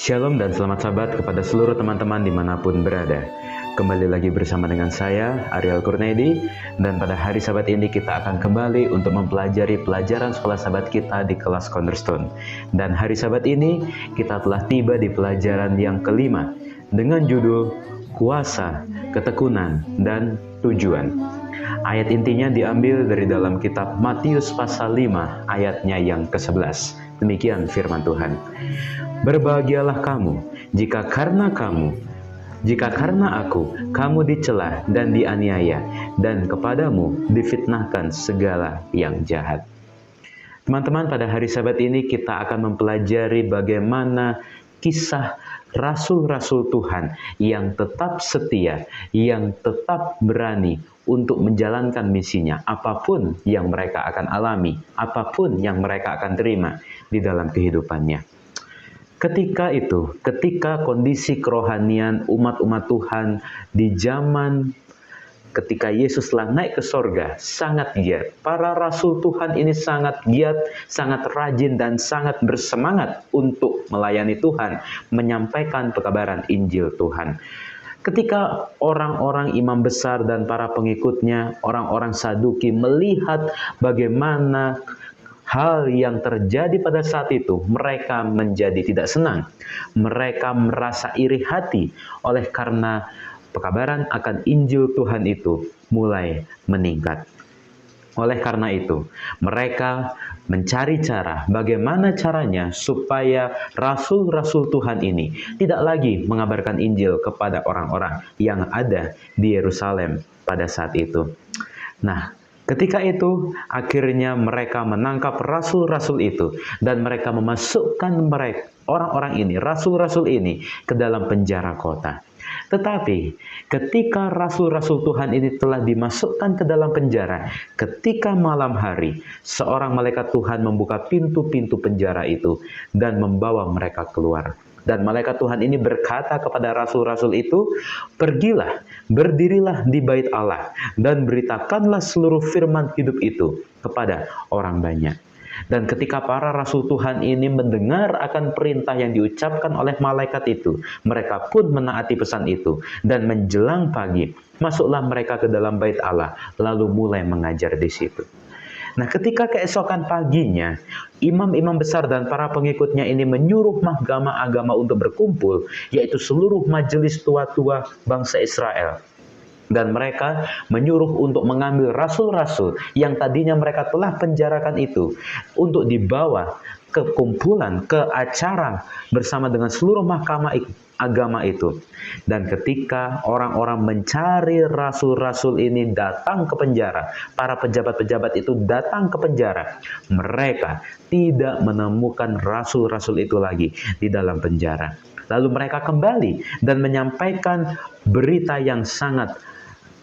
Shalom dan selamat sahabat kepada seluruh teman-teman dimanapun berada. Kembali lagi bersama dengan saya, Ariel Kurnedi. Dan pada hari Sabat ini kita akan kembali untuk mempelajari pelajaran sekolah sahabat kita di kelas Cornerstone. Dan hari Sabat ini kita telah tiba di pelajaran yang kelima dengan judul Kuasa, Ketekunan, dan Tujuan. Ayat intinya diambil dari dalam kitab Matius pasal 5 ayatnya yang ke-11. Demikian firman Tuhan. Berbahagialah kamu jika karena aku, kamu dicela dan dianiaya, dan kepadamu difitnahkan segala yang jahat. Teman-teman, pada hari Sabat ini kita akan mempelajari bagaimana kisah rasul-rasul Tuhan yang tetap setia, yang tetap berani untuk menjalankan misinya, apapun yang mereka akan alami, apapun yang mereka akan terima di dalam kehidupannya. Ketika kondisi kerohanian umat-umat Tuhan di zaman ketika Yesus telah naik ke sorga sangat giat. Para rasul Tuhan ini sangat giat, sangat rajin, dan sangat bersemangat untuk melayani Tuhan, menyampaikan pekabaran Injil Tuhan. Ketika orang-orang imam besar dan para pengikutnya, orang-orang Saduki melihat bagaimana hal yang terjadi pada saat itu, mereka menjadi tidak senang. Mereka merasa iri hati oleh karena pekabaran akan Injil Tuhan itu mulai meningkat. Oleh karena itu, mereka mencari cara bagaimana caranya supaya rasul-rasul Tuhan ini tidak lagi mengabarkan Injil kepada orang-orang yang ada di Yerusalem pada saat itu. Nah, ketika itu, akhirnya mereka menangkap rasul-rasul itu dan mereka memasukkan orang-orang ini, rasul-rasul ini, ke dalam penjara kota. Tetapi, ketika rasul-rasul Tuhan ini telah dimasukkan ke dalam penjara, ketika malam hari, seorang malaikat Tuhan membuka pintu-pintu penjara itu dan membawa mereka keluar. Dan malaikat Tuhan ini berkata kepada rasul-rasul itu, "Pergilah, berdirilah di bait Allah, dan beritakanlah seluruh firman hidup itu kepada orang banyak." Dan ketika para rasul Tuhan ini mendengar akan perintah yang diucapkan oleh malaikat itu, mereka pun menaati pesan itu. Dan menjelang pagi, masuklah mereka ke dalam bait Allah, lalu mulai mengajar di situ. Nah, ketika keesokan paginya, imam-imam besar dan para pengikutnya ini menyuruh mahkamah agama untuk berkumpul, yaitu seluruh majelis tua-tua bangsa Israel. Dan mereka menyuruh untuk mengambil rasul-rasul yang tadinya mereka telah penjarakan itu, untuk dibawa ke kumpulan, ke acara bersama dengan seluruh mahkamah agama itu. Dan ketika orang-orang mencari rasul-rasul ini datang ke penjara, para pejabat-pejabat itu datang ke penjara, mereka tidak menemukan rasul-rasul itu lagi di dalam penjara. Lalu mereka kembali dan menyampaikan berita yang sangat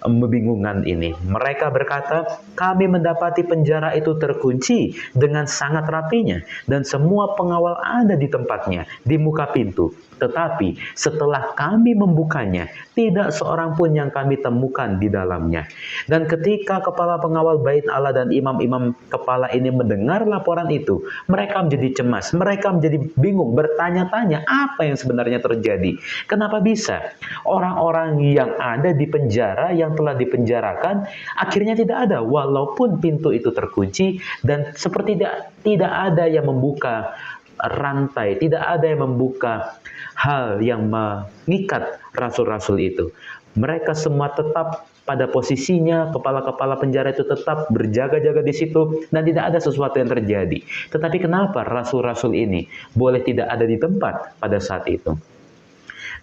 membingungkan ini. Mereka berkata, "Kami mendapati penjara itu terkunci dengan sangat rapinya, dan semua pengawal ada di tempatnya, di muka pintu. Tetapi setelah kami membukanya, tidak seorang pun yang kami temukan di dalamnya." Dan ketika kepala pengawal bait Allah dan imam-imam kepala ini mendengar laporan itu, mereka menjadi cemas, mereka menjadi bingung, bertanya-tanya apa yang sebenarnya terjadi. Kenapa bisa orang-orang yang ada di penjara, yang telah dipenjarakan, akhirnya tidak ada, walaupun pintu itu terkunci, dan seperti tidak ada yang membuka rantai, tidak ada yang membuka hal yang mengikat rasul-rasul itu. Mereka semua tetap pada posisinya, kepala-kepala penjara itu tetap berjaga-jaga di situ, dan tidak ada sesuatu yang terjadi. Tetapi kenapa rasul-rasul ini boleh tidak ada di tempat pada saat itu?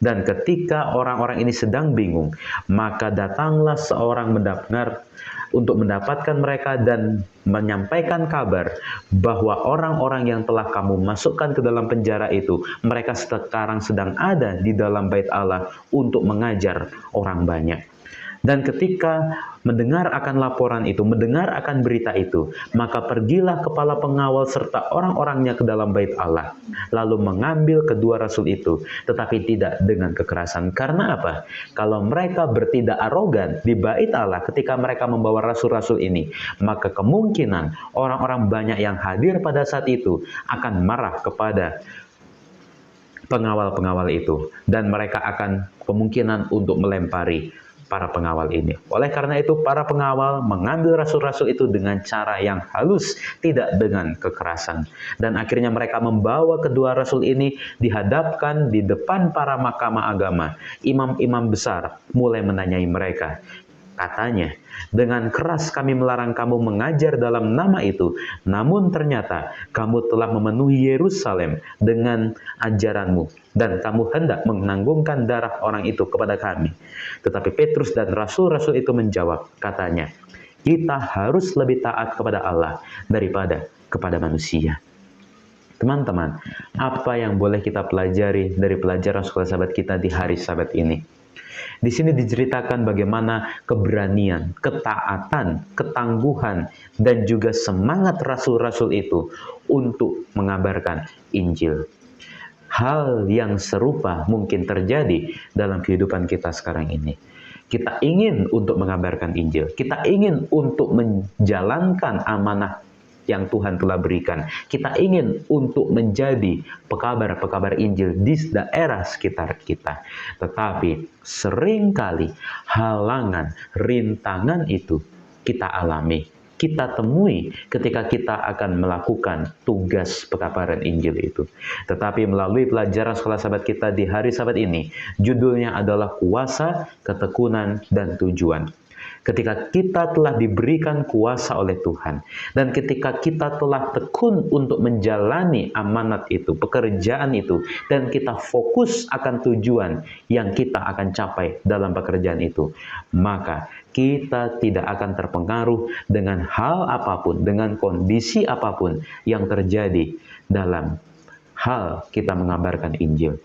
Dan ketika orang-orang ini sedang bingung, maka datanglah seorang mendengar untuk mendapatkan mereka dan menyampaikan kabar bahwa orang-orang yang telah kamu masukkan ke dalam penjara itu, mereka sekarang sedang ada di dalam bait Allah untuk mengajar orang banyak. Dan ketika mendengar akan laporan itu, mendengar akan berita itu, maka pergilah kepala pengawal serta orang-orangnya ke dalam bait Allah, lalu mengambil kedua rasul itu, tetapi tidak dengan kekerasan. Karena apa? Kalau mereka bertindak arogan di bait Allah ketika mereka membawa rasul-rasul ini, maka kemungkinan orang-orang banyak yang hadir pada saat itu akan marah kepada pengawal-pengawal itu, dan mereka akan kemungkinan untuk melempari para pengawal ini. Oleh karena itu, para pengawal mengambil rasul-rasul itu dengan cara yang halus, tidak dengan kekerasan. Dan akhirnya mereka membawa kedua rasul ini dihadapkan di depan para mahkamah agama. Imam-imam besar mulai menanyai mereka. Katanya, dengan keras kami melarang kamu mengajar dalam nama itu, namun ternyata kamu telah memenuhi Yerusalem dengan ajaranmu, dan kamu hendak menanggungkan darah orang itu kepada kami. Tetapi Petrus dan rasul-rasul itu menjawab, katanya, kita harus lebih taat kepada Allah daripada kepada manusia. Teman-teman, apa yang boleh kita pelajari dari pelajaran sekolah sahabat kita di hari Sabat ini? Di sini diceritakan bagaimana keberanian, ketaatan, ketangguhan, dan juga semangat rasul-rasul itu untuk mengabarkan Injil. Hal yang serupa mungkin terjadi dalam kehidupan kita sekarang ini. Kita ingin untuk mengabarkan Injil. Kita ingin untuk menjalankan amanah yang Tuhan telah berikan. Kita ingin untuk menjadi pekabar-pekabar Injil di daerah sekitar kita. Tetapi seringkali halangan, rintangan itu kita alami, kita temui ketika kita akan melakukan tugas pekabaran Injil itu. Tetapi melalui pelajaran sekolah sahabat kita di hari Sabat ini, judulnya adalah kuasa, ketekunan, dan tujuan. Ketika kita telah diberikan kuasa oleh Tuhan, dan ketika kita telah tekun untuk menjalani amanat itu, pekerjaan itu, dan kita fokus akan tujuan yang kita akan capai dalam pekerjaan itu, maka kita tidak akan terpengaruh dengan hal apapun, dengan kondisi apapun yang terjadi dalam hal kita mengabarkan Injil.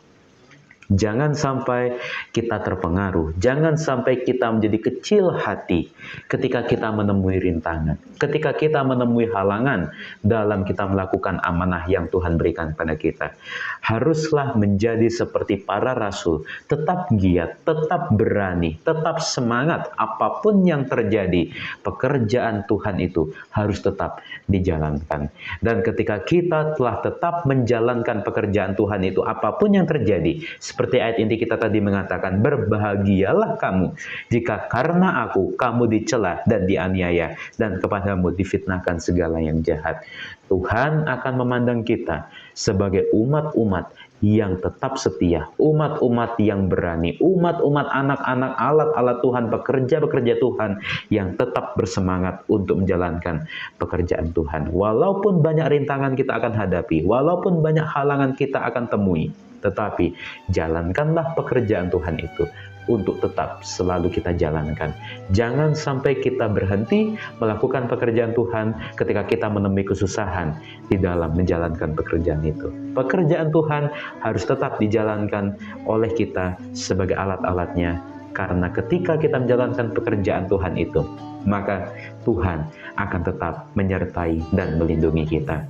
Jangan sampai kita terpengaruh, jangan sampai kita menjadi kecil hati ketika kita menemui rintangan, ketika kita menemui halangan dalam kita melakukan amanah yang Tuhan berikan pada kita. Haruslah menjadi seperti para rasul, tetap giat, tetap berani, tetap semangat apapun yang terjadi. Pekerjaan Tuhan itu harus tetap dijalankan. Dan ketika kita telah tetap menjalankan pekerjaan Tuhan itu, apapun yang terjadi, seperti ayat inti kita tadi mengatakan, berbahagialah kamu jika karena aku kamu dicela dan dianiaya dan kepadamu difitnahkan segala yang jahat. Tuhan akan memandang kita sebagai umat-umat yang tetap setia, umat-umat yang berani, umat-umat anak-anak alat-alat Tuhan, pekerja-pekerja Tuhan yang tetap bersemangat untuk menjalankan pekerjaan Tuhan. Walaupun banyak rintangan kita akan hadapi, walaupun banyak halangan kita akan temui, tetapi jalankanlah pekerjaan Tuhan itu untuk tetap selalu kita jalankan. Jangan sampai kita berhenti melakukan pekerjaan Tuhan ketika kita menemui kesusahan di dalam menjalankan pekerjaan itu. Pekerjaan Tuhan harus tetap dijalankan oleh kita sebagai alat-alatnya, karena ketika kita menjalankan pekerjaan Tuhan itu, maka Tuhan akan tetap menyertai dan melindungi kita.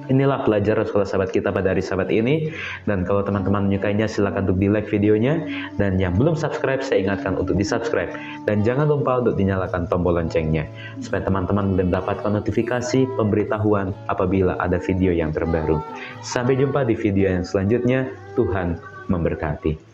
Inilah pelajaran sekolah sahabat kita pada hari Sabat ini. Dan kalau teman-teman menyukainya, silakan untuk di-like videonya. Dan yang belum subscribe, saya ingatkan untuk di-subscribe. Dan jangan lupa untuk dinyalakan tombol loncengnya, supaya teman-teman mendapatkan notifikasi pemberitahuan apabila ada video yang terbaru. Sampai jumpa di video yang selanjutnya. Tuhan memberkati.